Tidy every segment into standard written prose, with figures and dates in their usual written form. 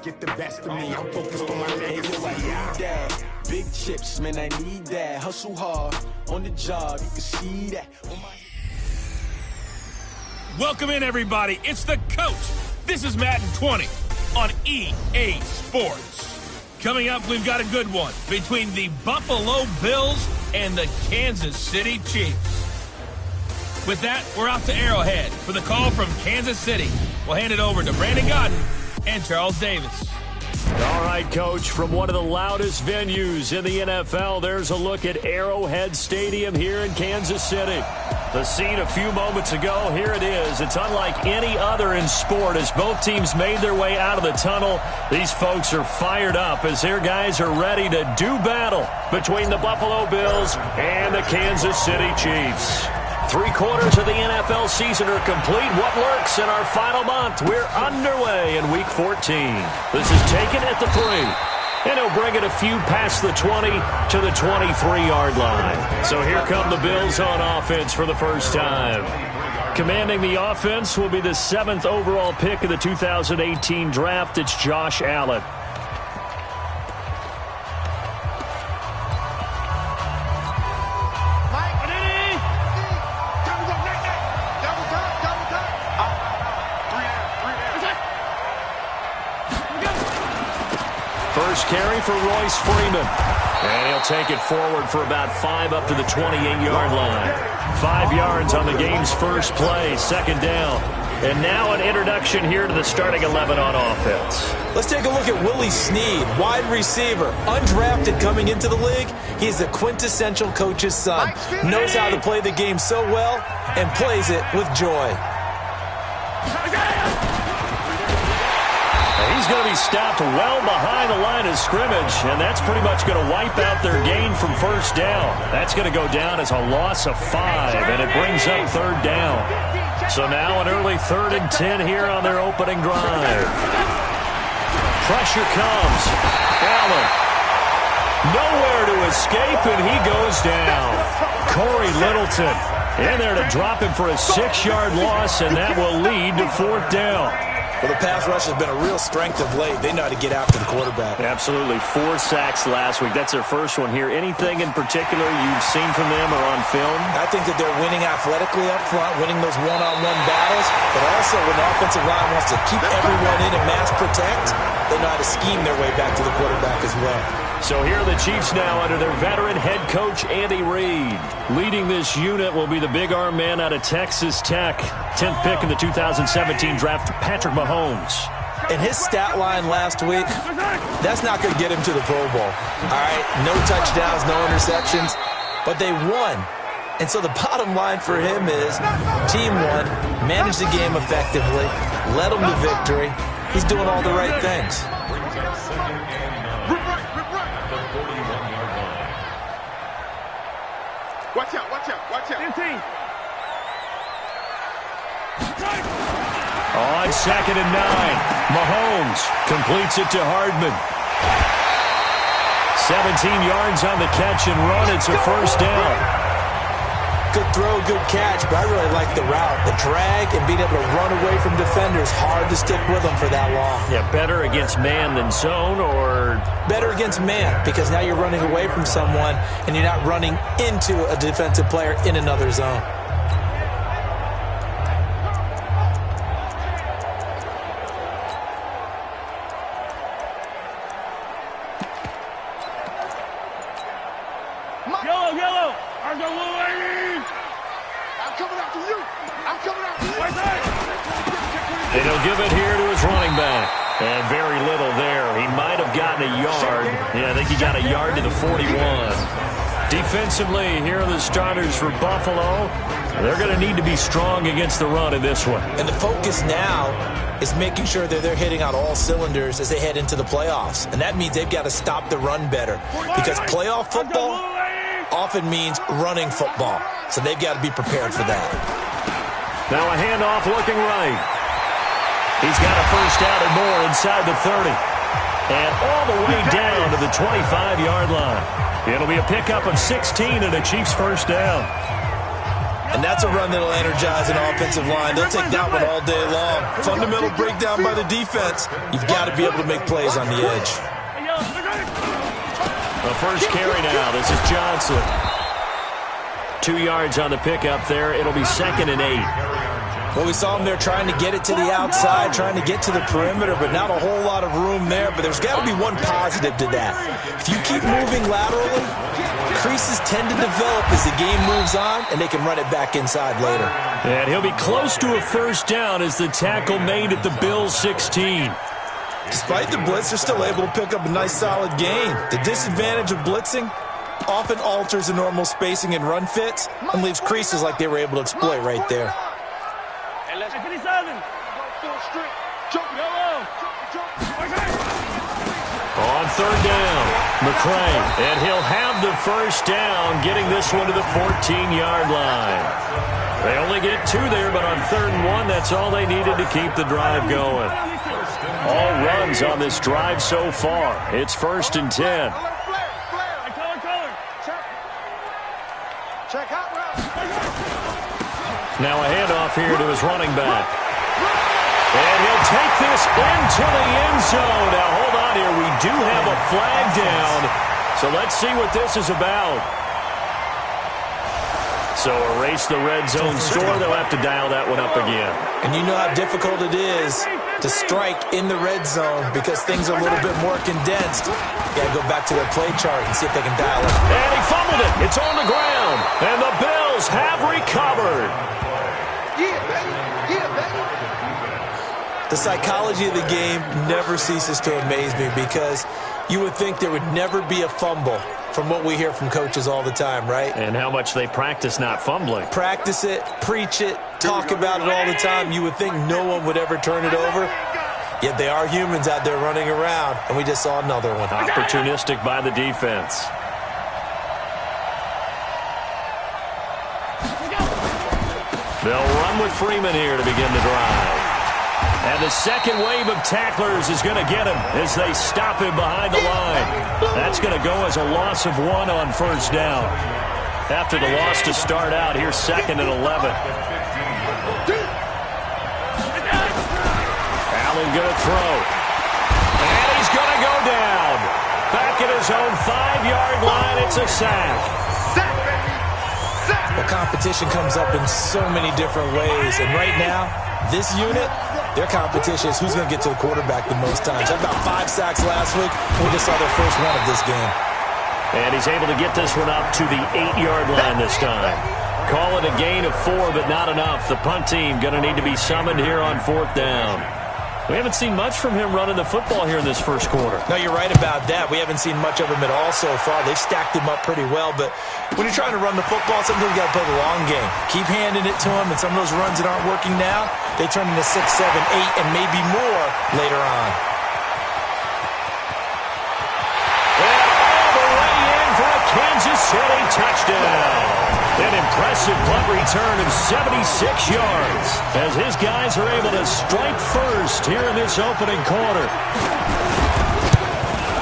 get the best of me. I'm focused on my next. I need that. Big chips, man, I need that. Hustle hard on the job. You can see that. Welcome in, everybody. It's the coach. This is Madden 20 on EA Sports. Coming up, we've got a good one between the Buffalo Bills and the Kansas City Chiefs. With that, we're off to Arrowhead for the call from Kansas City. We'll hand it over to Brandon Godden and Charles Davis. All right, Coach, from one of the loudest venues in the NFL, there's a look at Arrowhead Stadium here in Kansas City. The scene a few moments ago, here it is. It's unlike any other in sport as both teams made their way out of the tunnel. These folks are fired up as their guys are ready to do battle between the Buffalo Bills and the Kansas City Chiefs. 3/4 of the NFL season are complete. What lurks in our final month? We're underway in Week 14. This is taken at the 3. And he'll bring it a few past the 20 to the 23-yard line. So here come the Bills on offense for the first time. Commanding the offense will be the 7th overall pick of the 2018 draft. It's Josh Allen. First carry for Royce Freeman. And he'll take it forward for about 5 up to the 28-yard line. 5 yards on the game's first play, second down. And now an introduction here to the starting 11 on offense. Let's take a look at Willie Snead, wide receiver, undrafted coming into the league. He's the quintessential coach's son. Knows how to play the game so well and plays it with joy. He's going to be stopped well behind the line of scrimmage, and that's pretty much going to wipe out their gain from first down. That's going to go down as a loss of 5, and it brings up third down. So now an early 3rd and 10 here on their opening drive. Pressure comes. Allen. Nowhere to escape, and he goes down. Corey Littleton in there to drop him for a 6-yard loss, and that will lead to 4th down. Well, the pass rush has been a real strength of late. They know how to get after the quarterback. Absolutely. 4 sacks last week. That's their first one here. Anything in particular you've seen from them or on film? I think that they're winning athletically up front, winning those one-on-one battles, but also when the offensive line wants to keep everyone in and mass protect, they know how to scheme their way back to the quarterback as well. So here are the Chiefs now under their veteran head coach, Andy Reid. Leading this unit will be the big arm man out of Texas Tech. 10th pick in the 2017 draft, Patrick Mahomes. And his stat line last week, that's not going to get him to the Pro Bowl. All right, no touchdowns, no interceptions, but they won. And so the bottom line for him is team won, managed the game effectively, led them to victory. He's doing all the right things. Watch out, watch out, watch out. 15. On 2nd and 9, Mahomes completes it to Hardman. 17 yards on the catch and run. It's a first down. Good throw, good catch, but I really like the route. The drag and being able to run away from defenders, hard to stick with them for that long. Yeah, better against man than zone, or? Better against man, because now you're running away from someone and you're not running into a defensive player in another zone. Yellow. I'm going to I'm coming after you. I'm coming after you. And he'll give it here to his running back. And very little there. He might have gotten a yard. Yeah, I think he got a yard to the 41. Defensively, here are the starters for Buffalo. They're going to need to be strong against the run in this one. And the focus now is making sure that they're hitting on all cylinders as they head into the playoffs. And that means they've got to stop the run better. Because playoff football often means running football. So they've got to be prepared for that. Now a handoff looking right. He's got a first down and more inside the 30. And all the way down to the 25-yard line. It'll be a pickup of 16 and a Chiefs first down. And that's a run that'll energize an offensive line. They'll take that one all day long. Fundamental breakdown by the defense. You've got to be able to make plays on the edge. The first carry now. This is Johnson. 2 yards on the pickup there. It'll be 2nd and 8. Well, we saw him there trying to get it to the outside, trying to get to the perimeter, but not a whole lot of room there. But there's got to be one positive to that. If you keep moving laterally, creases tend to develop as the game moves on, and they can run it back inside later. And he'll be close to a first down as the tackle made at the Bills' 16. Despite the blitz, they're still able to pick up a nice, solid gain. The disadvantage of blitzing often alters the normal spacing and run fits and leaves creases like they were able to exploit right there. On 3rd down, McCray, and he'll have the first down, getting this one to the 14-yard line. They only get 2 there, but on 3rd and 1, that's all they needed to keep the drive going. All runs on this drive so far. It's 1st and 10. Now a handoff here to his running back. And he'll take this into the end zone. Now, hold on here. We do have a flag down. So let's see what this is about. So erase the red zone score. They'll have to dial that one up again. And you know how difficult it is to strike in the red zone because things are a little bit more condensed. You got to go back to their play chart and see if they can dial it. And he fumbled it. It's on the ground. And the Bills have recovered. Yeah, baby. Yeah, baby. The psychology of the game never ceases to amaze me because you would think there would never be a fumble from what we hear from coaches all the time, right? And how much they practice not fumbling. Practice it, preach it, talk about it all the time. You would think no one would ever turn it over. Yet they are humans out there running around, and we just saw another one. Opportunistic by the defense. They'll run with Freeman here to begin the drive. And the second wave of tacklers is going to get him as they stop him behind the line. That's going to go as a loss of 1 on first down. After the loss to start out, here's 2nd and 11. Allen going to throw. And he's going to go down. Back at his own 5-yard line, it's a sack. Well, competition comes up in so many different ways. And right now, this unit, their competition is who's going to get to the quarterback the most times. Had about 5 sacks last week. We just saw their first one of this game. And he's able to get this one up to the 8-yard line this time. Call it a gain of 4, but not enough. The punt team going to need to be summoned here on 4th down. We haven't seen much from him running the football here in this first quarter. No, you're right about that. We haven't seen much of him at all so far. They've stacked him up pretty well, but when you're trying to run the football, sometimes you got to play the long game. Keep handing it to him, and some of those runs that aren't working now, they turn into 6, 7, 8, and maybe more later on. And all the way in for a Kansas City touchdown. An impressive punt return of 76 yards as his guys are able to strike first here in this opening quarter.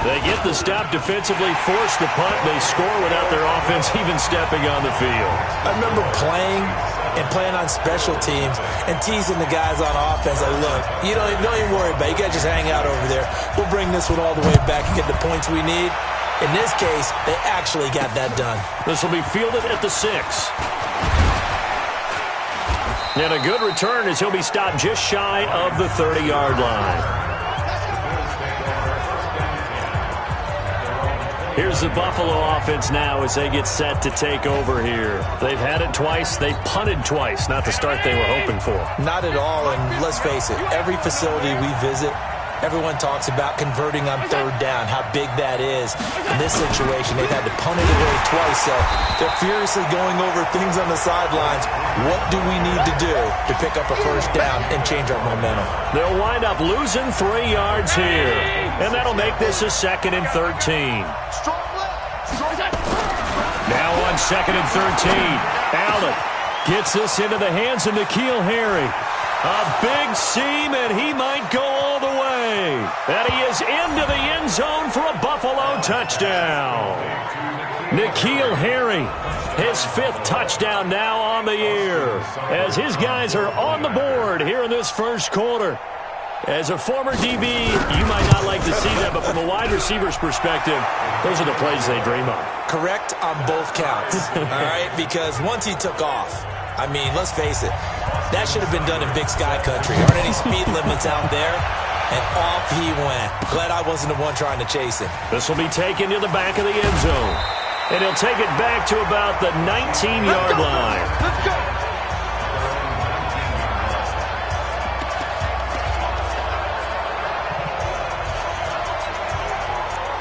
They get the stop defensively, force the punt, they score without their offense even stepping on the field. I remember playing on special teams and teasing the guys on offense. Like, look, you don't even worry about it. You got to just hang out over there. We'll bring this one all the way back and get the points we need. In this case, they actually got that done. This will be fielded at the 6. And a good return as he'll be stopped just shy of the 30-yard line. Here's the Buffalo offense now as they get set to take over here. They've had it twice. They've punted twice. Not the start they were hoping for. Not at all, and let's face it, every facility we visit, everyone talks about converting on 3rd down, how big that is. In this situation, they've had to punt it away twice, so they're furiously going over things on the sidelines. What do we need to do to pick up a first down and change our momentum? They'll wind up losing 3 yards here, and that'll make this a 2nd and 13. Now on 2nd and 13, Allen gets this into the hands of N'Keal Harry. A big seam, and he might go all the way. And he is into the end zone for a Buffalo touchdown. N'Keal Harry, his 5th touchdown now on the year, as his guys are on the board here in this first quarter. As a former DB, you might not like to see that, but from a wide receiver's perspective, those are the plays they dream of. Correct on both counts, all right? Because once he took off, I mean, let's face it, that should have been done in Big Sky Country. Aren't any speed limits out there? And off he went. Glad I wasn't the one trying to chase him. This will be taken to the back of the end zone. And he'll take it back to about the 19-yard line. Let's go.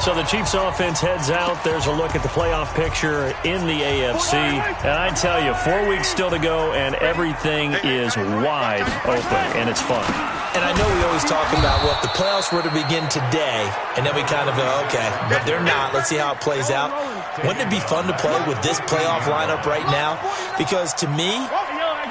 So the Chiefs offense heads out. There's a look at the playoff picture in the AFC. And I tell you, 4 weeks still to go, and everything is wide open, and it's fun. And I know we always talk about, well, if the playoffs were to begin today, and then we kind of go, okay, but they're not. Let's see how it plays out. Wouldn't it be fun to play with this playoff lineup right now? Because to me,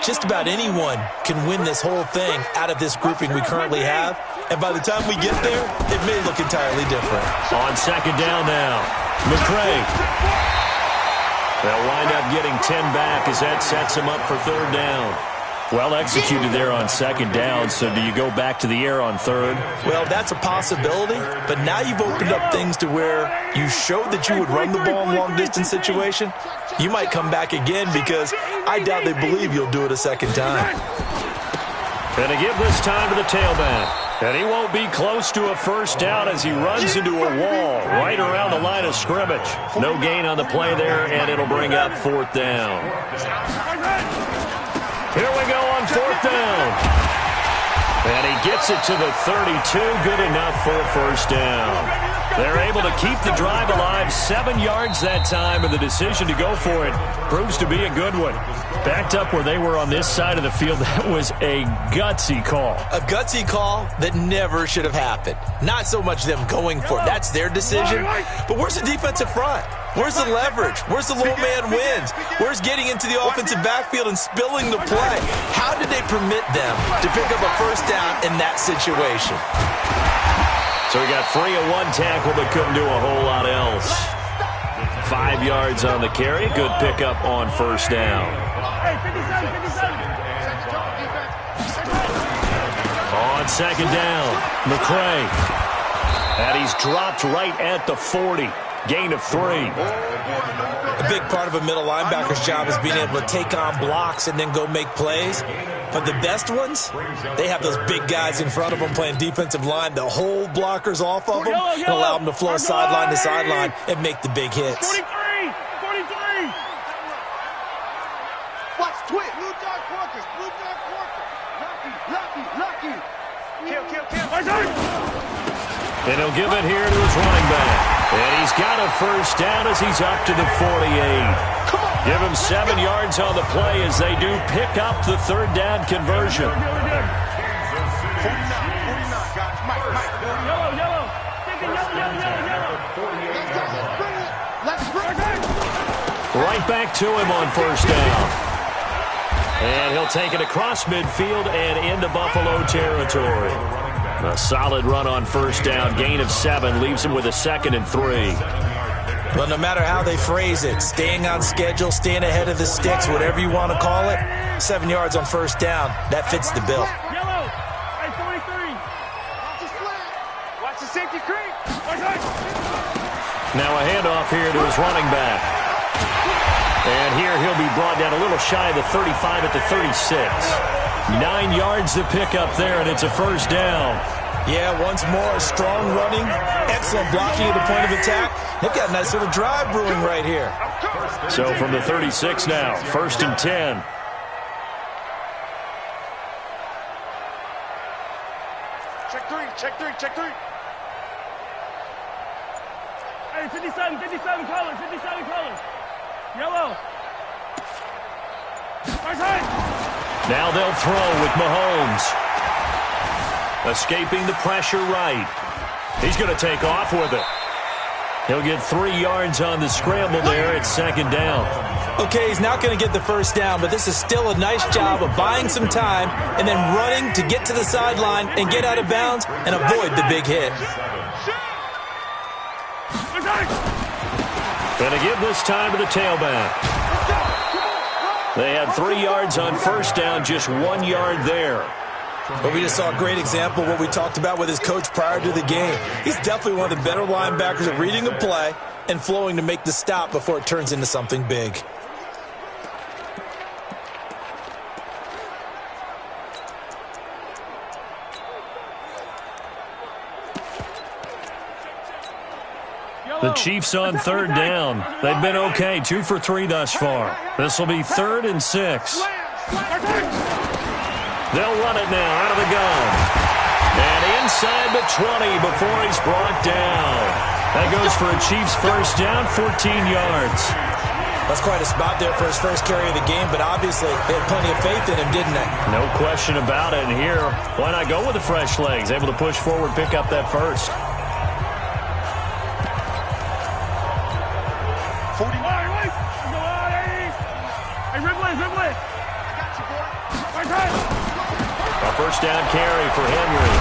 just about anyone can win this whole thing out of this grouping we currently have. And by the time we get there, it may look entirely different. On second down now, McCray. They'll wind up getting 10 back as that sets them up for third down. Well executed there on second down, so do you go back to the air on third? Well, that's a possibility, but now you've opened up things to where you showed that you would run the ball in long-distance situation. You might come back again because I doubt they believe you'll do it a second time. Gonna give this time to the tailback. And he won't be close to a first down as he runs into a wall right around the line of scrimmage. No gain on the play there, and it'll bring up fourth down. Here we go on fourth down. And he gets it to the 32. Good enough for a first down. They're able to keep the drive alive. 7 yards that time, and the decision to go for it proves to be a good one. Backed up where they were on this side of the field, that was a gutsy call. A gutsy call that never should have happened. Not so much them going for it. That's their decision. But where's the defensive front? Where's the leverage? Where's the low man wins? Where's getting into the offensive backfield and spilling the play? How did they permit them to pick up a first down in that situation? So he got free of one tackle but couldn't do a whole lot else. 5 yards on the carry. Good pickup on first down. On second down, McCray. And he's dropped right at the 40. Gain of 3. A big part of a middle linebacker's job is being able to take on blocks and then go make plays. But the best ones, they have those big guys in front of them playing defensive line. They'll hold blockers off of them and allow them to flow sideline to sideline and make the big hits. 43. Watch twitch. Blue dog Quarkers. Lucky. Kill. And he'll give it here to his running back. And he's got a first down as he's up to the 48. Give him 7 yards on the play as they do pick up the third down conversion. Right back to him on first down. And he'll take it across midfield and into Buffalo territory. A solid run on first down. Gain of 7 leaves him with a 2nd and 3. Well, no matter how they phrase it, staying on schedule, staying ahead of the sticks, whatever you want to call it, 7 yards on first down, that fits the bill. Yellow. Hey, 43. Watch the safety creep. Now a handoff here to his running back. And here he'll be brought down a little shy of the 35 at the 36. 9 yards to pick up there, and it's a first down. Yeah, once more, strong running, excellent blocking at the point of attack. They've got a nice little drive brewing right here. So from the 36 now, 1st and 10. Check three. Hey, 57 colors. Yellow. Now they'll throw with Mahomes. Escaping the pressure right. He's going to take off with it. He'll get 3 yards on the scramble there at second down. Okay, he's not going to get the first down, but this is still a nice job of buying some time and then running to get to the sideline and get out of bounds and avoid the big hit. Going to give this time to the tailback. They had 3 yards on first down, just 1 yard there. But we just saw a great example of what we talked about with his coach prior to the game. He's definitely one of the better linebackers at reading a play and flowing to make the stop before it turns into something big. The Chiefs on third down. They've been okay, 2 for 3 thus far. This will be 3rd and 6. They'll run it now out of the gun. And inside the 20 before he's brought down. That goes for a Chiefs first down, 14 yards. That's quite a spot there for his first carry of the game, but obviously they had plenty of faith in him, didn't they? No question about it. And here, why not go with the fresh legs? Able to push forward, pick up that first. 40. Hey, Ridley. A first down carry for Henry.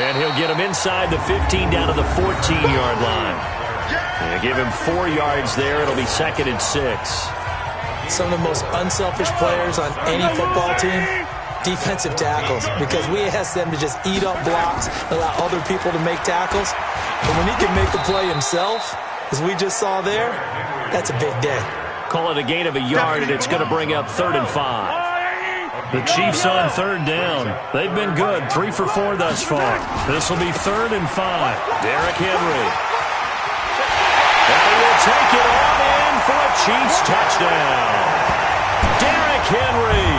And he'll get him inside the 15 down to the 14-yard line. And give him 4 yards there. It'll be 2nd and 6. Some of the most unselfish players on any football team, defensive tackles, because we ask them to just eat up blocks, allow other people to make tackles. But when he can make a play himself, as we just saw there, that's a big day. Call it a gain of a yard, and it's going to bring up 3rd and 5. The Chiefs on third down. They've been good, 3 for 4 thus far. This will be 3rd and 5. Derrick Henry. And he will take it on in for a Chiefs touchdown. Derrick Henry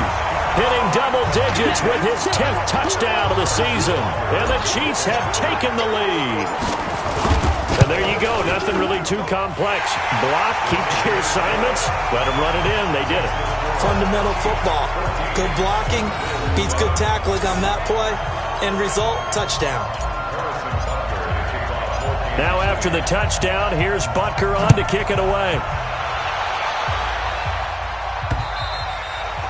hitting double digits with his 10th touchdown of the season. And the Chiefs have taken the lead. And there you go. Nothing really too complex. Block, keep to your assignments, let them run it in. They did it. Fundamental football. Good blocking, beats good tackling on that play, and result, touchdown. Now after the touchdown, here's Butker on to kick it away.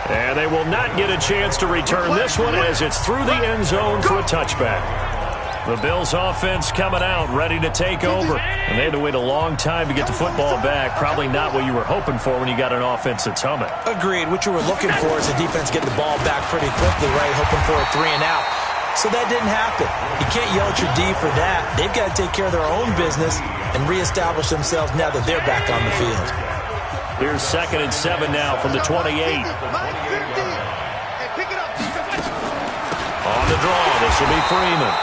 And they will not get a chance to return this one as it's through the end zone for a touchback. The Bills offense coming out, ready to take over. And they had to wait a long time to get the football back. Probably not what you were hoping for when you got an offense that's humming. Agreed. What you were looking for is the defense getting the ball back pretty quickly, right? Hoping for a 3 and out. So that didn't happen. You can't yell at your D for that. They've got to take care of their own business and reestablish themselves now that they're back on the field. Here's 2nd and 7 now from the 28. On the draw, this will be Freeman.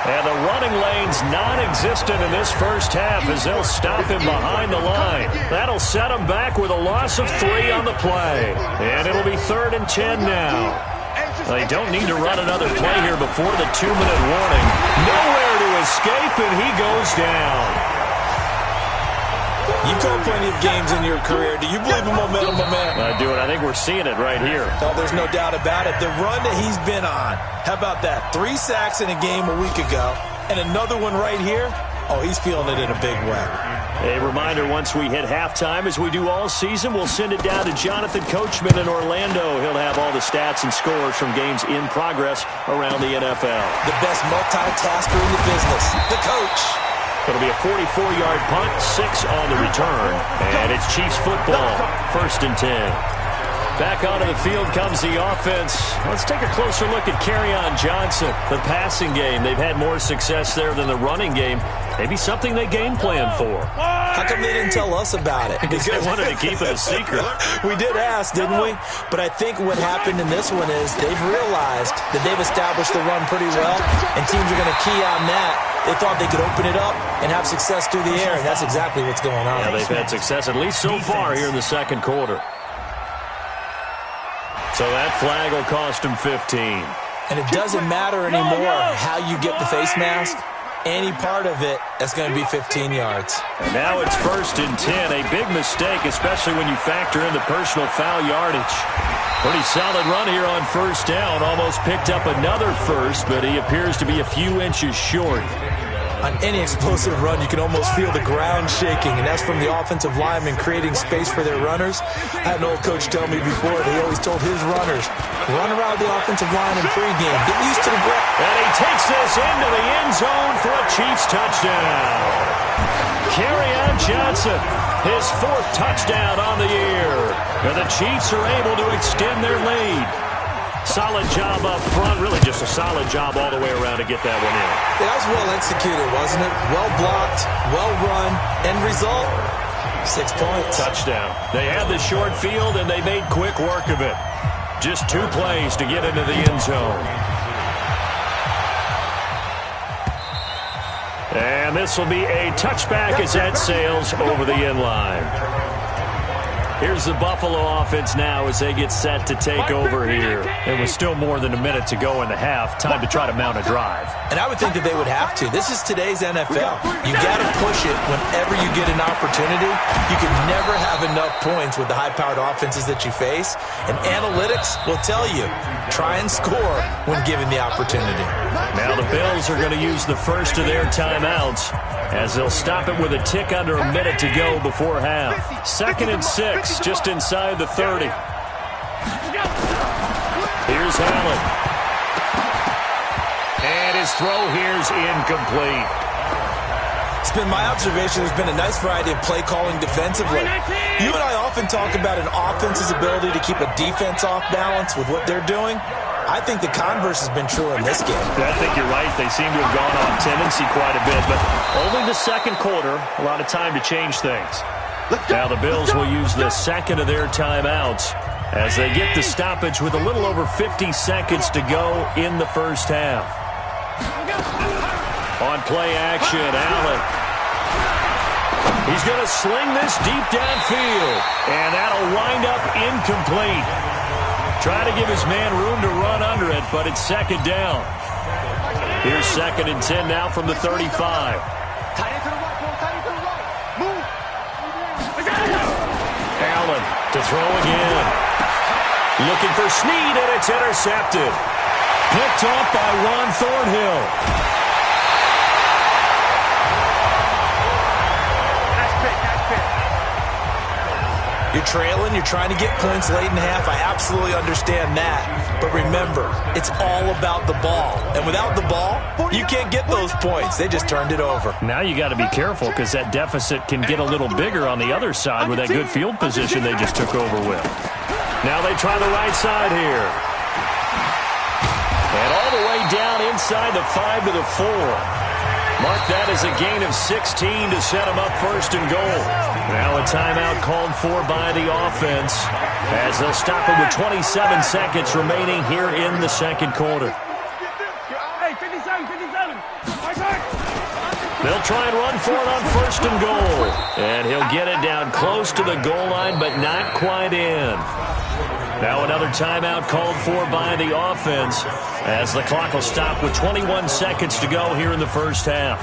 And the running lane's non-existent in this first half as they'll stop him behind the line. That'll set him back with a loss of 3 on the play. And it'll be 3rd and 10 now. They don't need to run another play here before the 2-minute warning. Nowhere to escape, and he goes down. You've called plenty of games in your career. Do you believe in momentum? I do, and I think we're seeing it right here. Oh, there's no doubt about it. The run that he's been on, how about that? 3 sacks in a game a week ago, and another one right here. Oh, he's feeling it in a big way. A reminder, once we hit halftime, as we do all season, we'll send it down to Jonathan Coachman in Orlando. He'll have all the stats and scores from games in progress around the NFL. The best multitasker in the business, the coach. It'll be a 44-yard punt, 6 on the return. And it's Chiefs football, 1st and 10. Back onto the field comes the offense. Let's take a closer look at Kerryon Johnson. The passing game, they've had more success there than the running game. Maybe something they game plan for. How come they didn't tell us about it? Because they wanted to keep it a secret. We did ask, didn't we? But I think what happened in this one is they've realized that they've established the run pretty well, and teams are going to key on that. They thought they could open it up and have success through the air, and that's exactly what's going on. Yeah, they've had success at least so far here in the second quarter. So that flag will cost him 15. And it doesn't matter anymore how you get the face mask. Any part of it, that's going to be 15 yards. And now it's 1st and 10. A big mistake, especially when you factor in the personal foul yardage. Pretty solid run here on first down. Almost picked up another first, but he appears to be a few inches short. On any explosive run, you can almost feel the ground shaking, and that's from the offensive linemen creating space for their runners. I had an old coach tell me before that he always told his runners, run around the offensive line in pregame. Get used to the ground. And he takes this into the end zone for a Chiefs touchdown. Kerryon Johnson, his 4th touchdown on the year. And the Chiefs are able to extend their lead. Solid job up front, really just a solid job all the way around to get that one in. That was well executed, wasn't it? Well blocked, well run. End result, 6 points. Touchdown. They had the short field, and they made quick work of it. Just 2 plays to get into the end zone. And this will be a touchback as that sails over the end line. Here's the Buffalo offense now as they get set to take over here. And with still more than a minute to go in the half, time to try to mount a drive. And I would think that they would have to. This is today's NFL. You got to push it whenever you get an opportunity. You can never have enough points with the high-powered offenses that you face. And analytics will tell you, try and score when given the opportunity. Now the Bills are going to use the first of their timeouts as they'll stop it with a tick under a minute to go before half. 2nd and 6, just inside the 30. Here's Allen. And his throw here's incomplete. It's been my observation there's been a nice variety of play calling defensively. You and I often talk about an offense's ability to keep a defense off balance with what they're doing. I think the converse has been true in this game. I think you're right. They seem to have gone off tendency quite a bit, but only the second quarter, a lot of time to change things. Now the Bills will use the second of their timeouts as they get the stoppage with a little over 50 seconds to go in the first half. On play action, Allen. He's going to sling this deep downfield, and that'll wind up incomplete. Try to give his man room to run under it, but it's 2nd down. Here's 2nd and 10 now from the 35. Allen to throw again. Looking for Snead, and it's intercepted. Picked off by Juan Thornhill. You're trailing, you're trying to get points late in half. I absolutely understand that. But remember, it's all about the ball. And without the ball, you can't get those points. They just turned it over. Now you got to be careful because that deficit can get a little bigger on the other side with that good field position they just took over with. Now they try the right side here. And all the way down inside the 5 to the 4. Mark that as a gain of 16 to set them up 1st and goal. Now a timeout called for by the offense as they'll stop it with 27 seconds remaining here in the second quarter. Hey, 57. They'll try and run for it on 1st and goal. And he'll get it down close to the goal line, but not quite in. Now another timeout called for by the offense as the clock will stop with 21 seconds to go here in the first half.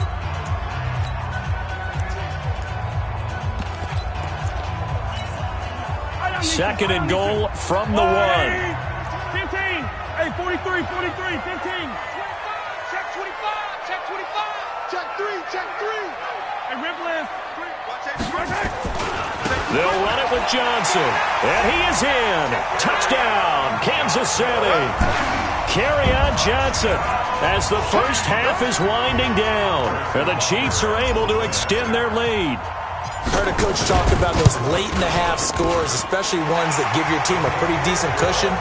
Second and goal from the 1. 15. Hey, 43, 15. Check 25, check 25. Check 3. Hey, Ripley. They'll run it with Johnson. And he is in. Touchdown, Kansas City. Kerryon Johnson as the first half is winding down. And the Chiefs are able to extend their lead. Heard a coach talk about those late-in-the-half scores, especially ones that give your team a pretty decent cushion.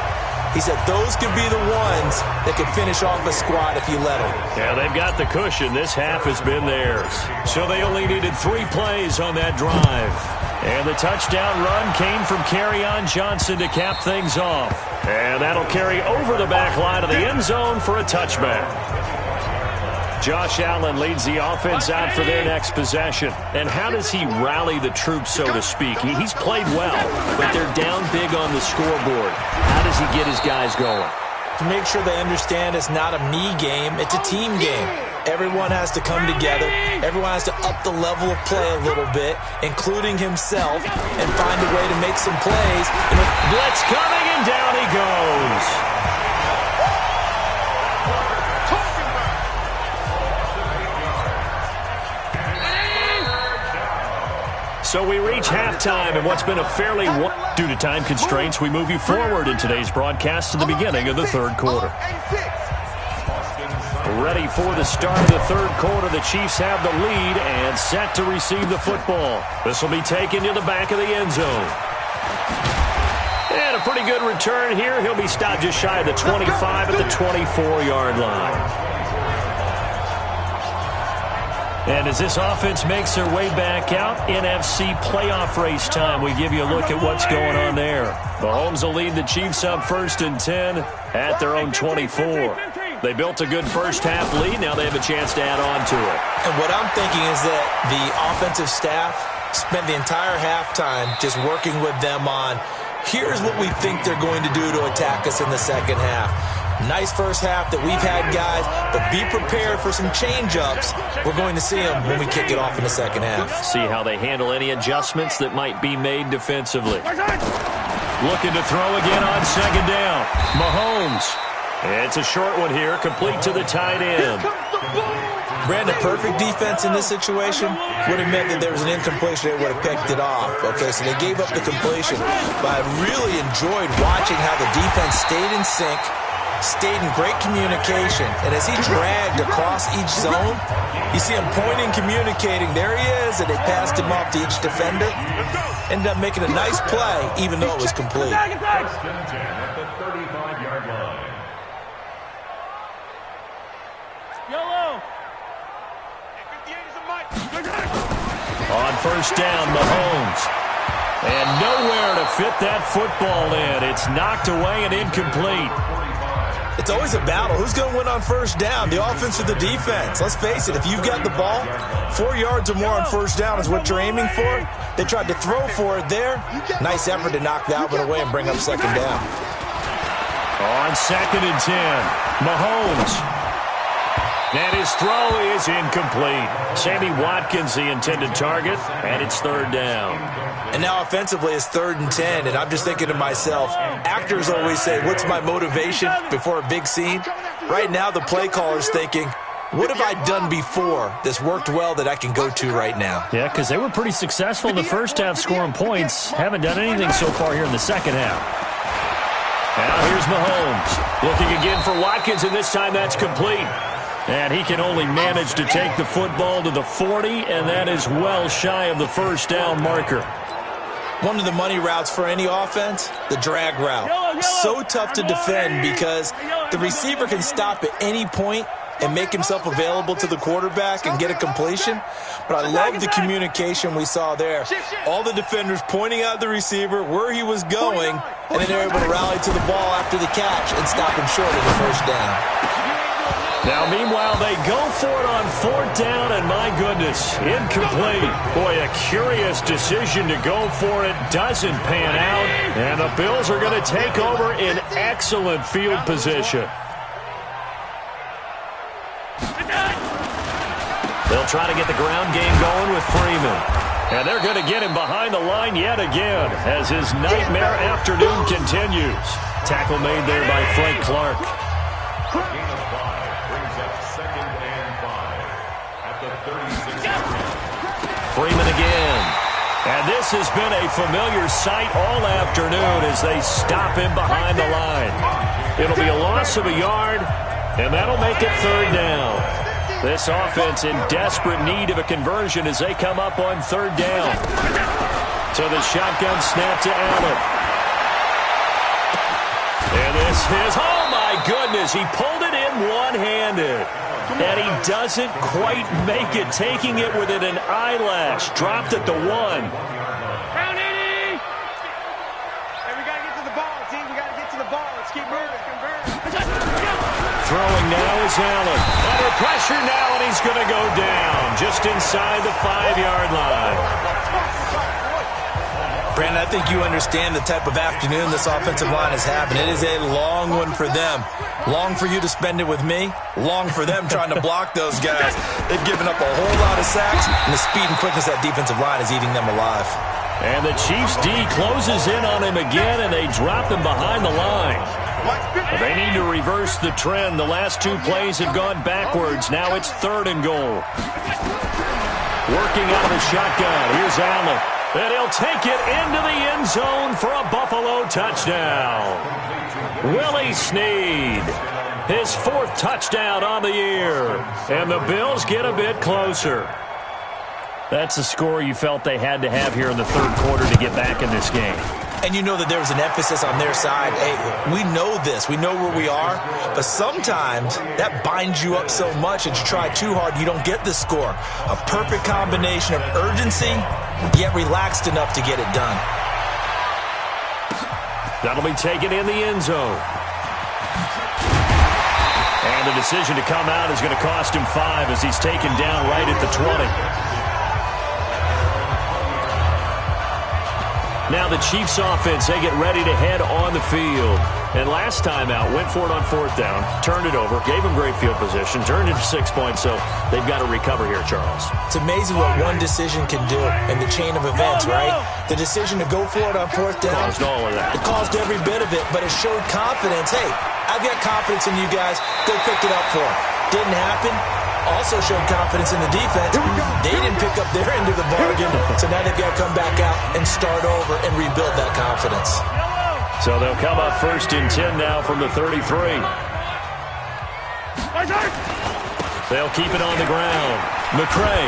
He said those could be the ones that could finish off a squad if you let them. Yeah, they've got the cushion. This half has been theirs. So they only needed 3 plays on that drive. And the touchdown run came from Kerryon Johnson to cap things off. And that'll carry over the back line of the end zone for a touchback. Josh Allen leads the offense out for their next possession. And how does he rally the troops, so to speak? He's played well, but they're down big on the scoreboard. How does he get his guys going? To make sure they understand it's not a me game, it's a team game. Everyone has to come together. Everyone has to up the level of play a little bit, including himself, and find a way to make some plays. Blitz coming, and down he goes. So we reach halftime, and what's been a fairly... Due to time constraints, we move you forward in today's broadcast to the beginning of the third quarter. Ready for the start of the third quarter. The Chiefs have the lead and set to receive the football. This will be taken to the back of the end zone. And a pretty good return here. He'll be stopped just shy of the 25 at the 24-yard line. And as this offense makes their way back out, NFC playoff race time, we give you a look at what's going on there. Mahomes will lead the Chiefs up 1st and 10 at their own 24. They built a good first-half lead. Now they have a chance to add on to it. And what I'm thinking is that the offensive staff spent the entire halftime just working with them on, here's what we think they're going to do to attack us in the second half. Nice first half that we've had, guys, but be prepared for some change-ups. We're going to see them when we kick it off in the second half. See how they handle any adjustments that might be made defensively. Looking to throw again on second down. Mahomes. It's a short one here, complete to the tight end. Brandon, perfect defense in this situation would have meant that there was an incompletion. They would have picked it off. Okay, so they gave up the completion. But I really enjoyed watching how the defense stayed in sync, stayed in great communication. And as he dragged across each zone, you see him pointing, communicating. There he is, and they passed him off to each defender. Ended up making a nice play, even though it was complete. On first down, Mahomes. And nowhere to fit that football in. It's knocked away and incomplete. It's always a battle. Who's going to win on first down, the offense or the defense? Let's face it, if you've got the ball, 4 yards or more on first down is what you're aiming for. They tried to throw for it there. Nice effort to knock that one away and bring up second down. On 2nd and 10, Mahomes. And his throw is incomplete. Sammy Watkins, the intended target, and it's third down. And now offensively it's 3rd and 10, and I'm just thinking to myself, actors always say, what's my motivation before a big scene? Right now the play caller's thinking, what have I done before that's worked well that I can go to right now? Yeah, because they were pretty successful in the first half scoring points. Haven't done anything so far here in the second half. Now here's Mahomes. Looking again for Watkins, and this time that's complete. And he can only manage to take the football to the 40, and that is well shy of the first down marker. One of the money routes for any offense, the drag route. So tough to defend because the receiver can stop at any point and make himself available to the quarterback and get a completion. But I love the communication we saw there. All the defenders pointing out the receiver, where he was going, and then they're able to rally to the ball after the catch and stop him short of the first down. Now, meanwhile, they go for it on 4th down, and my goodness, incomplete. Boy, a curious decision to go for it. Doesn't pan out, and the Bills are going to take over in excellent field position. They'll try to get the ground game going with Freeman. And they're going to get him behind the line yet again as his nightmare afternoon continues. Tackle made there by Frank Clark. Freeman again. And this has been a familiar sight all afternoon as they stop him behind the line. It'll be a loss of a yard, and that'll make it 3rd down. This offense in desperate need of a conversion as they come up on 3rd down. So the shotgun snap to Allen. And this is, oh my goodness, he pulled it in one-handed. And he doesn't quite make it, taking it within an eyelash. Dropped at the 1. Round 80! Hey, we got to get to the ball, team. We got to get to the ball. Let's keep moving. Throwing now is Allen. Under pressure now, and he's going to go down just inside the 5-yard line. Brandon, I think you understand the type of afternoon this offensive line is having. It is a long one for them. Long for you to spend it with me. Long for them trying to block those guys. They've given up a whole lot of sacks, and the speed and quickness of that defensive line is eating them alive. And the Chiefs' D closes in on him again, and they drop him behind the line. They need to reverse the trend. The last 2 plays have gone backwards. Now it's 3rd and goal. Working out of the shotgun. Here's Allen. And he'll take it into the end zone for a Buffalo touchdown. Willie Snead, his 4th touchdown on the year. And the Bills get a bit closer. That's a score you felt they had to have here in the 3rd quarter to get back in this game. And you know that there was an emphasis on their side. Hey, we know this. We know where we are. But sometimes that binds you up so much that you try too hard, you don't get the score. A perfect combination of urgency, yet relaxed enough to get it done. That'll be taken in the end zone. And the decision to come out is going to cost him 5 as he's taken down right at the 20. Now the Chiefs offense, they get ready to head on the field. And last time out, went for it on 4th down, turned it over, gave them great field position, turned it to 6 points, so they've got to recover here, Charles. It's amazing what one decision can do in the chain of events, right? The decision to go for it on 4th down. Caused all of that. It caused every bit of it, but it showed confidence. Hey, I've got confidence in you guys. Go pick it up for them. Didn't happen. Also showed confidence in the defense. They didn't pick up their end of the bargain, so now they've got to come back out and start over and rebuild that confidence. So they'll come up 1st and 10 now from the 33. They'll keep it on the ground. McCray.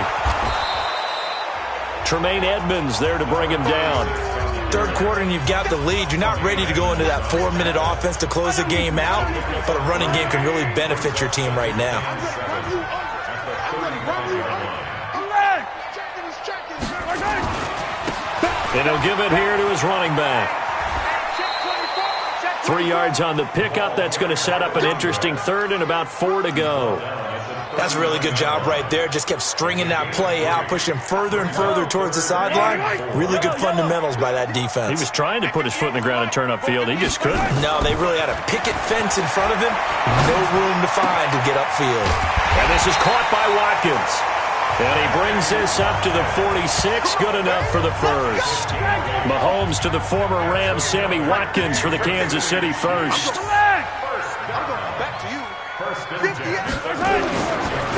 Tremaine Edmonds there to bring him down. 3rd quarter and you've got the lead. You're not ready to go into that 4-minute offense to close the game out, but a running game can really benefit your team right now. And he'll give it here to his running back. 3 yards on the pickup. That's going to set up an interesting 3rd and about 4 to go. That's a really good job right there. Just kept stringing that play out, pushing him further and further towards the sideline. Really good fundamentals by that defense. He was trying to put his foot in the ground and turn upfield. He just couldn't. No, they really had a picket fence in front of him. No room to find to get upfield. And this is caught by Watkins. And he brings this up to the 46. Good enough for the 1st. Mahomes to the former Rams, Sammy Watkins for the Kansas City 1st.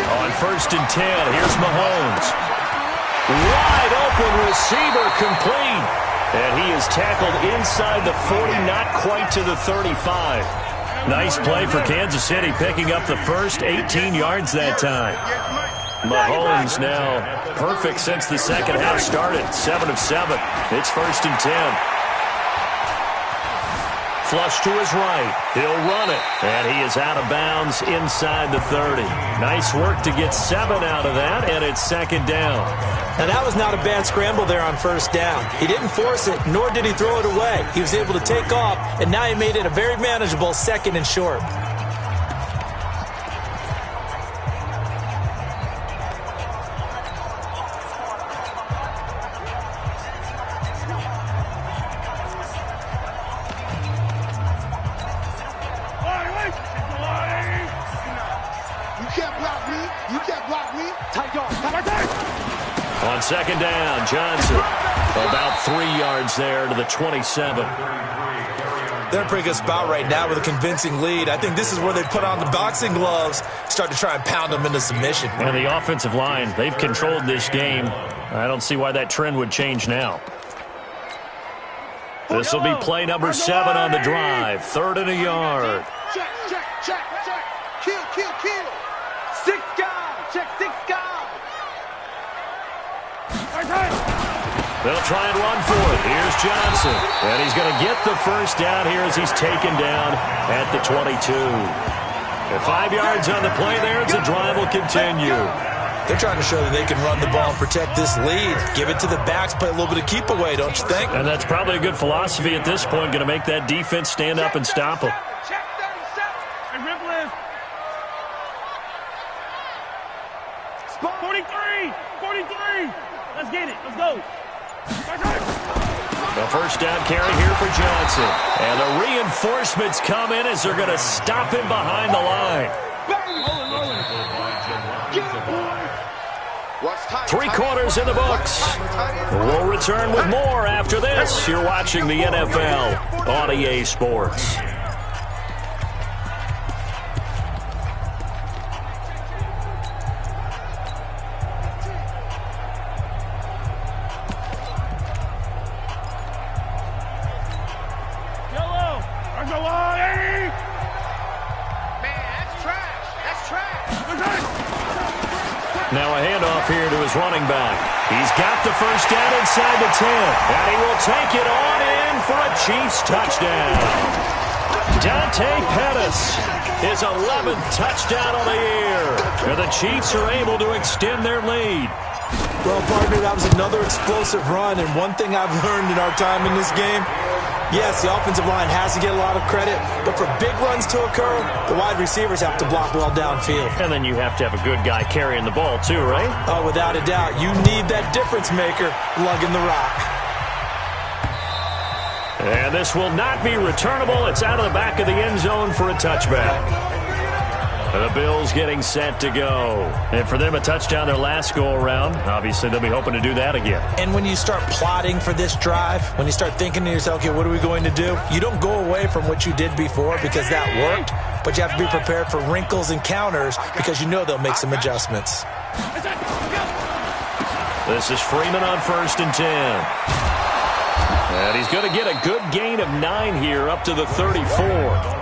On 1st and 10, here's Mahomes. Wide open receiver complete. And he is tackled inside the 40, not quite to the 35. Nice play for Kansas City, picking up the 1st, 18 yards that time. Mahomes now perfect since the 2nd half started. 7 of 7. It's 1st and 10. Flush to his right. He'll run it. And he is out of bounds inside the 30. Nice work to get 7 out of that, and it's 2nd down. Now, that was not a bad scramble there on 1st down. He didn't force it, nor did he throw it away. He was able to take off, and now he made it a very manageable 2nd and short. On 2nd down, Johnson about 3 yards there to the 27. They're in a pretty good spot right now with a convincing lead. I think this is where they put on the boxing gloves, start to try and pound them into submission. And the offensive line, they've controlled this game. I don't see why that trend would change now. This will be play number 7 on the drive. 3rd and a yard. Check. Kill. 6 guys. Check 6 guys. They'll try and run for it. Here's Johnson. And he's going to get the 1st down here as he's taken down at the 22. And 5 yards on the play there as the drive will continue. They're trying to show that they can run the ball and protect this lead. Give it to the backs, play a little bit of keep away, don't you think? And that's probably a good philosophy at this point, going to make that defense stand up and stop them. Check 37. And rip list. Spot 43. Let's get it. Let's go. The 1st down carry here for Johnson. And the reinforcements come in as they're going to stop him behind the line. 3 quarters in the books. We'll return with more after this. You're watching the NFL on EA Sports. his running back. He's got the first down inside the 10, and he will take it on in for a Chiefs touchdown. Dante Pettis, his 11th touchdown of the year. And the Chiefs are able to extend their lead. Well, partner, that was another explosive run, and one thing I've learned in our time in this game, yes, the offensive line has to get a lot of credit, but for big runs to occur, the wide receivers have to block well downfield. And then you have to have a good guy carrying the ball too, right? Oh, without a doubt. You need that difference maker lugging the rock. And this will not be returnable. It's out of the back of the end zone for a touchback. The Bills getting set to go. And for them, a touchdown their last go-around. Obviously, they'll be hoping to do that again. And when you start plotting for this drive, when you start thinking to yourself, okay, what are we going to do? You don't go away from what you did before because that worked, but you have to be prepared for wrinkles and counters because you know they'll make some adjustments. This is Freeman on 1st and 10. And he's going to get a good gain of 9 here up to the 34.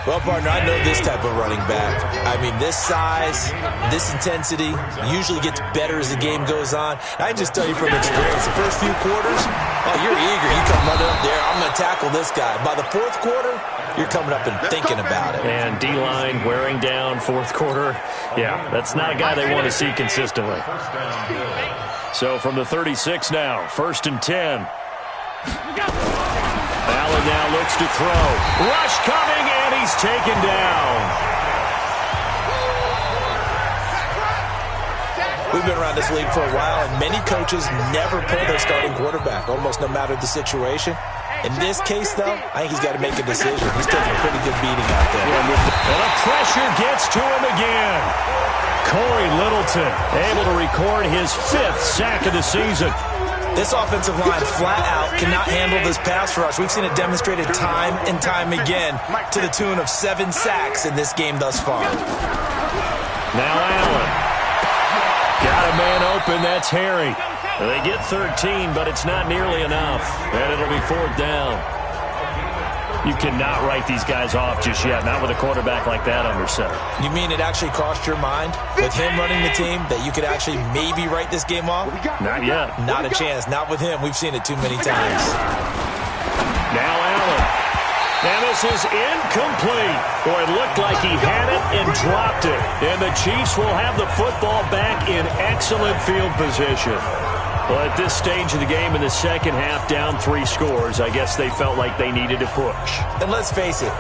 Well, partner, I know this type of running back. I mean, this size, this intensity usually gets better as the game goes on. I can just tell you from experience, the first few quarters, oh, you're eager. You come running up there, I'm going to tackle this guy. By the 4th quarter, you're coming up and thinking about it. And D-line wearing down 4th quarter. Yeah, that's not a guy they want to see consistently. So from the 36 now, 1st and 10. Allen now looks to throw. Rush coming, and he's taken down. We've been around this league for a while, and many coaches never pull their starting quarterback, almost no matter the situation. In this case, though, I think he's got to make a decision. He's taking a pretty good beating out there. And the pressure gets to him again. Corey Littleton able to record his 5th sack of the season. This offensive line flat out cannot handle this pass rush. We've seen it demonstrated time and time again to the tune of 7 sacks in this game thus far. Now Allen. Got a man open. That's Harry. They get 13, but it's not nearly enough. And it'll be 4th down. You cannot write these guys off just yet, not with a quarterback like that under center. You mean it actually crossed your mind with him running the team that you could actually maybe write this game off? Not yet. Not a chance. Not with him. We've seen it too many times. Now Allen. And this is incomplete. Boy, it looked like he had it and dropped it. And the Chiefs will have the football back in excellent field position. Well, at this stage of the game in the second half, down 3 scores, I guess they felt like they needed to push. And let's face it,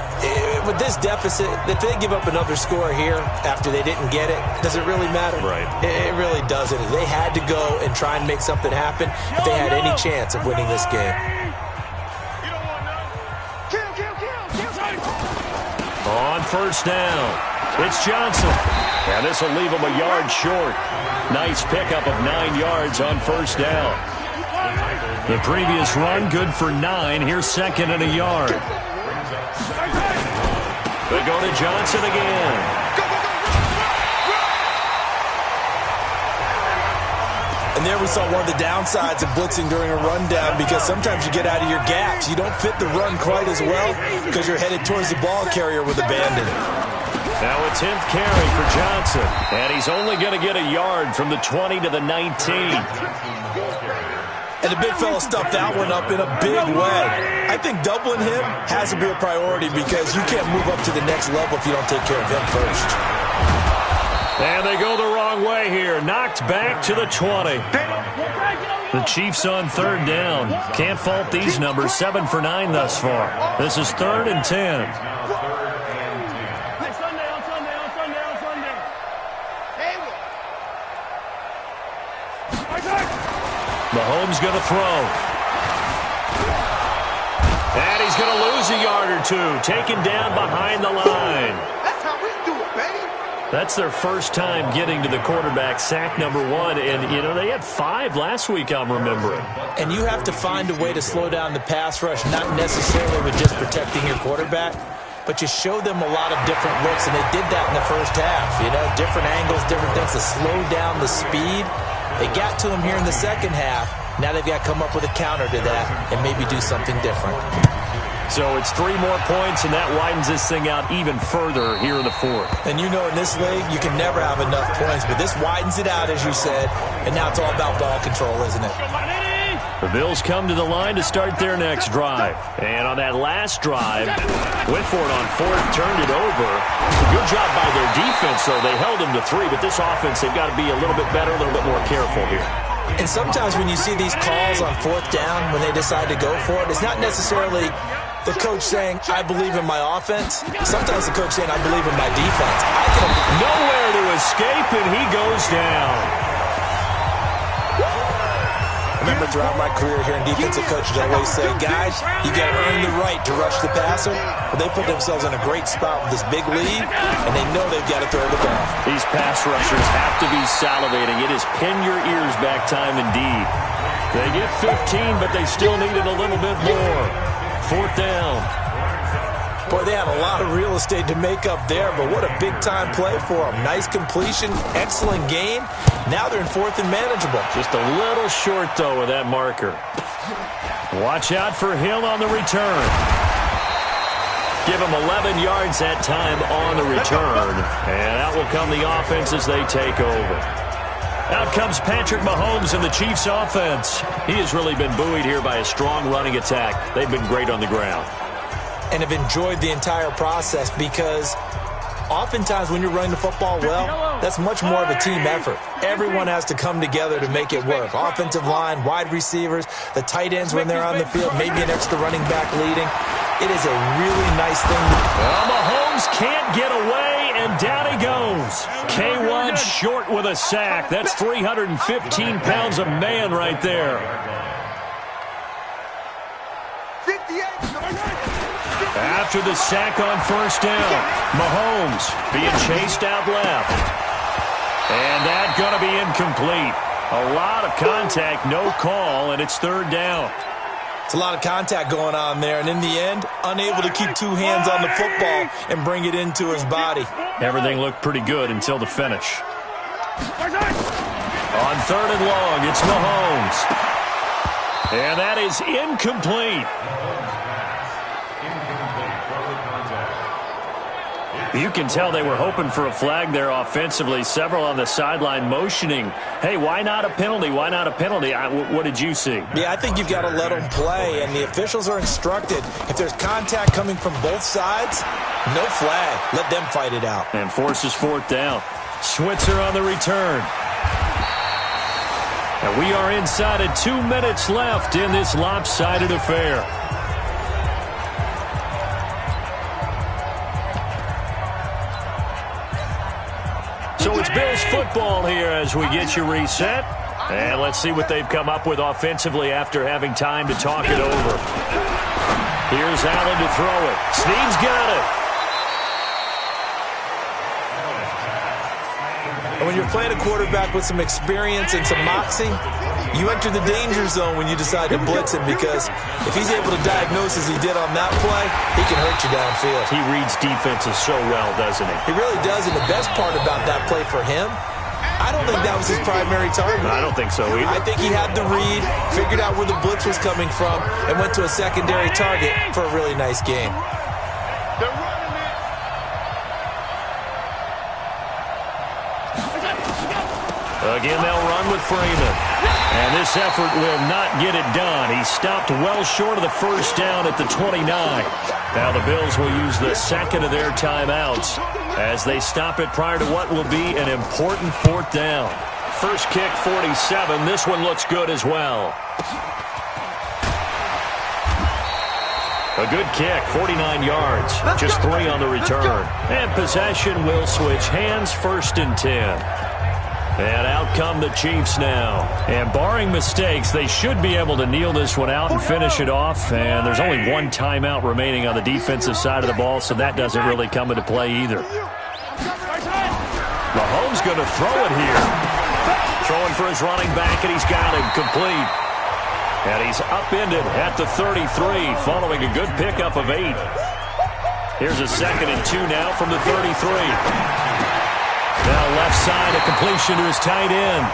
with this deficit, if they give up another score here after they didn't get it, does it really matter? Right. It really doesn't. They had to go and try and make something happen if they had any chance of winning this game. On 1st down, it's Johnson. And this will leave him a yard short. Nice pickup of 9 yards on 1st down. The previous run, good for 9. Here's 2nd and a yard. They go to Johnson again. And there we saw one of the downsides of blitzing during a rundown because sometimes you get out of your gaps. You don't fit the run quite as well because you're headed towards the ball carrier with abandon. Now a 10th carry for Johnson. And he's only going to get a yard from the 20 to the 19. And the big fella stuffed that one up in a big way. I think doubling him has to be a priority because you can't move up to the next level if you don't take care of him first. And they go the wrong way here. Knocked back to the 20. The Chiefs on 3rd down. Can't fault these numbers. 7 for 9 thus far. This is 3rd and 10. Mahomes going to throw. And he's going to lose a yard or 2. Taken down behind the line. That's how we do it, baby. That's their first time getting to the quarterback, sack number 1. And, you know, they had 5 last week, I'm remembering. And you have to find a way to slow down the pass rush, not necessarily with just protecting your quarterback, but you show them a lot of different looks, and they did that in the first half. You know, different angles, different things to slow down the speed. They got to him here in the second half. Now they've got to come up with a counter to that and maybe do something different. So it's 3 more points, and that widens this thing out even further here in the fourth. And you know in this league, you can never have enough points, but this widens it out, as you said, and now it's all about ball control, isn't it? The Bills come to the line to start their next drive. And on that last drive, went for it on fourth, turned it over. Good job by their defense, though. They held them to 3, but this offense, they've got to be a little bit better, a little bit more careful here. And sometimes when you see these calls on fourth down, when they decide to go for it, it's not necessarily the coach saying, I believe in my offense. Sometimes the coach saying, I believe in my defense. Nowhere to escape, and he goes down. I remember throughout my career here in defensive coaches, I always say, guys, you got to earn the right to rush the passer. But they put themselves in a great spot with this big lead, and they know they've got to throw the ball. These pass rushers have to be salivating. It is pin your ears back time indeed. They get 15, but they still needed a little bit more. Fourth down. Boy, they had a lot of real estate to make up there, but what a big-time play for them. Nice completion, excellent gain. Now they're in fourth and manageable. Just a little short, though, of that marker. Watch out for Hill on the return. Give him 11 yards that time on the return. And out will come the offense as they take over. Out comes Patrick Mahomes and the Chiefs' offense. He has really been buoyed here by a strong running attack. They've been great on the ground. And have enjoyed the entire process because oftentimes when you're running the football well, that's much more of a team effort. Everyone has to come together to make it work. Offensive line, wide receivers, the tight ends when they're on the field, maybe an extra running back leading. It is a really nice thing. Well, Mahomes can't get away, and down he goes. K1 short with a sack. That's 315 pounds of man right there. 58. After the sack on first down, Mahomes being chased out left. And that's going to be incomplete. A lot of contact, no call, and it's third down. It's a lot of contact going on there, and in the end, unable to keep 2 hands on the football and bring it into his body. Everything looked pretty good until the finish. On third and long, it's Mahomes. And that is incomplete. You can tell they were hoping for a flag there offensively. Several on the sideline motioning, hey, why not a penalty? Why not a penalty? What did you see? Yeah, I think you've got to let them play, and the officials are instructed. If there's contact coming from both sides, no flag. Let them fight it out. And forces fourth down. Switzer on the return. And we are inside of 2 minutes left in this lopsided affair. So it's Bills football here as we get you reset. And let's see what they've come up with offensively after having time to talk it over. Here's Allen to throw it. Snead's got it. And when you're playing a quarterback with some experience and some moxie, you enter the danger zone when you decide to blitz him, because if he's able to diagnose as he did on that play, he can hurt you downfield. He reads defenses so well, doesn't he? He really does, and the best part about that play for him, I don't think that was his primary target. I don't think so either. I think he had the read, figured out where the blitz was coming from, and went to a secondary target for a really nice game. Again, they'll run with Freeman. And this effort will not get it done. He stopped well short of the first down at the 29. Now the Bills will use the second of their timeouts as they stop it prior to what will be an important fourth down. First kick, 47. This one looks good as well. A good kick, 49 yards. Just 3 on the return. And possession will switch hands, first and 10. And out come the Chiefs now. And barring mistakes, they should be able to kneel this one out and finish it off. And there's only 1 timeout remaining on the defensive side of the ball, so that doesn't really come into play either. Mahomes going to throw it here. Throwing for his running back, and he's got him complete. And he's upended at the 33, following a good pickup of 8. Here's a 2nd and 2 now from the 33. Now left side, a completion to his tight end.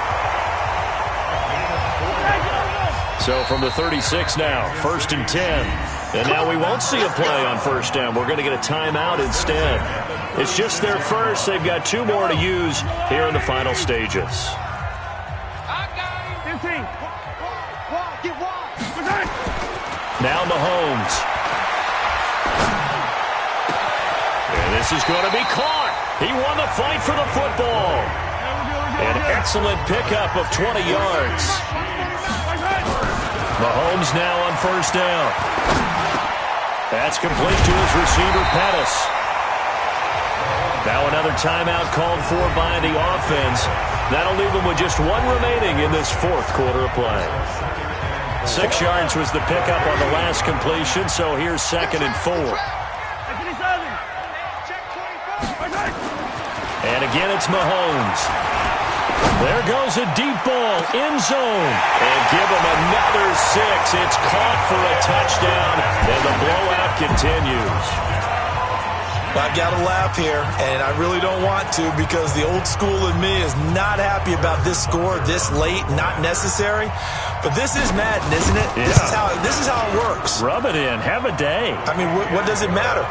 So from the 36 now, 1st and 10. And now we won't see a play on first down. We're going to get a timeout instead. It's just their first. They've got 2 more to use here in the final stages. Now Mahomes. And this is going to be caught. He won the fight for the football. An excellent pickup of 20 yards. Mahomes now on first down. That's complete to his receiver, Pettis. Now another timeout called for by the offense. That'll leave them with just 1 remaining in this 4th quarter of play. 6 yards was the pickup on the last completion, so here's 2nd and 4. And again, it's Mahomes. There goes a deep ball, end zone. And give him another 6. It's caught for a touchdown, and the blowout continues. I've got to laugh here, and I really don't want to because the old school in me is not happy about this score this late, not necessary. But this is Madden, isn't it? Yeah. This is how it works. Rub it in. Have a day. I mean, what does it matter?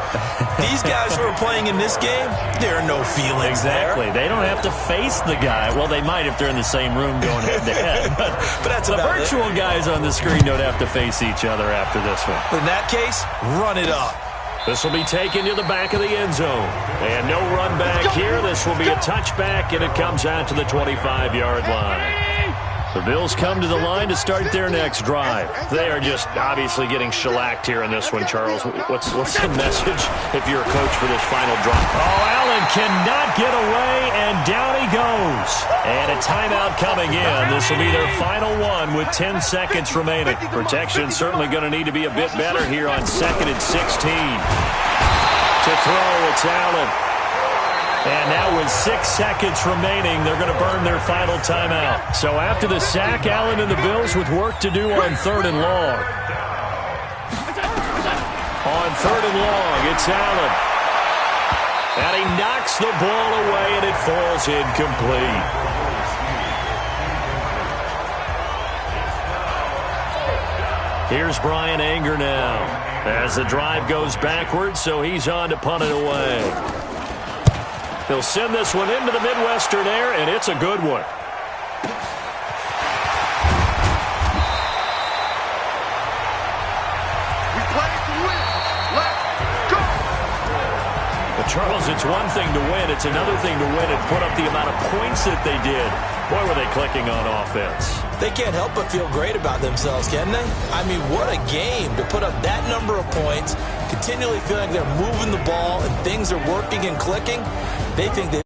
These guys who are playing in this game, there are no feelings exactly. there. They don't have to face the guy. Well, they might if they're in the same room going head-to-head. But that's the about virtual guys on the screen don't have to face each other after this one. In that case, run it up. This will be taken to the back of the end zone. And no run back here. This will be a touchback, and it comes out to the 25-yard line. The Bills come to the line to start their next drive. They are just obviously getting shellacked here in this one, Charles. What's the message if you're a coach for this final drive? Oh, Allen cannot get away, and down he goes. And a timeout coming in. This will be their final one with 10 seconds remaining. Protection certainly going to need to be a bit better here on 2nd and 16. To throw, it's Allen. And now with 6 seconds remaining, they're going to burn their final timeout. So after the sack, Allen and the Bills with work to do on 3rd and long. On 3rd and long, it's Allen. And he knocks the ball away, and it falls incomplete. Here's Brian Anger now as the drive goes backwards, so he's on to punt it away. He'll send this one into the Midwestern air, and it's a good one. We play to win. Let's go. But Charles, it's one thing to win. It's another thing to win and put up the amount of points that they did. Boy, were they clicking on offense. They can't help but feel great about themselves, can they? I mean, what a game to put up that number of points, continually feeling like they're moving the ball and things are working and clicking. They think they